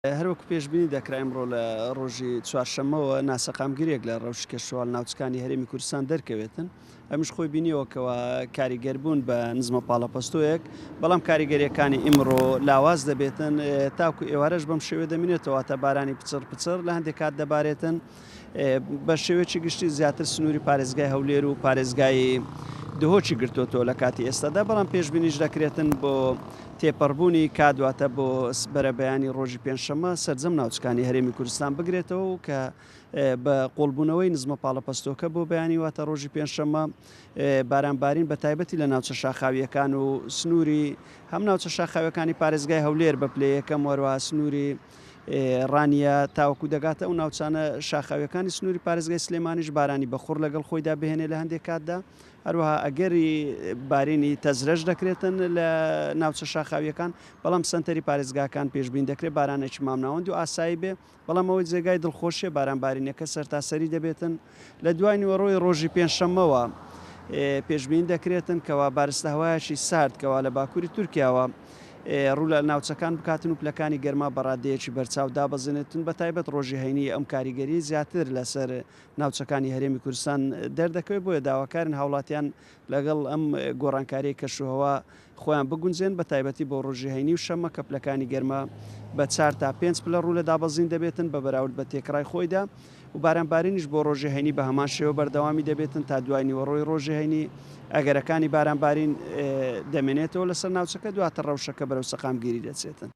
هەروەکو پێشببینی دەکرا ئەمڕۆ لە ڕۆژی چوارشەممەوە ناسەقامگیریەک لە ڕەوشکە ناوچەکانی هەرێمی کوردستان دەرکەوێتن ئەمش خۆی بینیەوەکەوە کاریگەربوون بە نزمە پاڵەپەستۆیەک بەڵام کاریگەریەکانی ئیمڕۆ لاواز دەبێتن تاکو ئێوارەش بەم شێوە دەمێنێتەوە تا بارانی پچڕ لە هەندێک کات دەبارێتن بە شێوەیەکی گشتی زیاتر سنووری پارێزگای هەولێر و پارێزگای دهۆچی گرتوۆتەوە لە کاتی ئێستادا بەڵام پێشببینیش دەکرێتن بۆ تێپەڕبوونی کادواتە بۆ بەرەبەیانی ڕۆژی پێنجشەممە سەرجەم ناوچەکانی هەرێمی کوردستان بگرێتەوە و کە بە قۆڵبوونەوەی نزمە پاڵەپەستۆکە بۆ بەیانی واتە ڕۆژی پێنجشەممە بارانبارین بە تایبەتی لە ناوچە شاخاویەکان و سنووری هەم ناوچە شاخاوەکانی پارێزگای هەولێر بە پلەی یەکەم وەروە سنووری ڕانیە تاوەکو دەگاتە ئەو ناوچانە شاخاوەکانی سنووری پارێزگای سلێمانیش بارانی بەخۆر لەگەڵ خۆیدا بهێنێ لە هەندێک کاتدا هەروەها ئەگەری بارینی تەزرەش دەکرێتن لە ناوچە شاخاویەکان بەڵام سنتەری پارێزگاکان پێشبین دەکرێت بارانێکی مامناوەند و ئاسایی بێ بەڵام ئەوەی جێگای دڵخۆشیە بارانبارینەکە سەرتاسەری دەبێتن لە دوای نیوەڕۆی ڕۆژی پێنجشەممەوە پێشبین دەکرێتن کەوا بارستەهوایەکی سارد کەوا لە باکووری تورکیاوە ڕوو لە ناوچەکان بکاتن و پلەکانی گەرما بەڕادەیەکی بەرچاو دابەزێنێتن بە تایبەت ڕۆژی هەینی ئەم کاریگەری زیاتر لەسەر ناوچەکانی هەرێمی کوردستان دەردەکەوێت بۆیە داواکارن هاوڵاتیان لەگەڵ ئەم گۆڕانکاری کەشوهەوا خۆیان بگونجێن بە تایبەتی بۆ ڕۆژی هەینی و شەممە کە پلەکانی گەرمە بە 4 تا 5 پلە ڕوو لە دابەزین دەبێتن بە بەراورد بە تێکڕای خۆیدا و بارانبارینیش بۆ ڕۆژی هەینی بە هەمان شێوە بەردەوامی دەبێتن تا دوای نیوەڕۆی ڕۆژی هەینی ئەگەرەکانی بارانبارین دەمێنێتەوە لەسەر ناوچەکە دواتر ڕەوشەکە بەرەو سەقامگیری دەچێتن.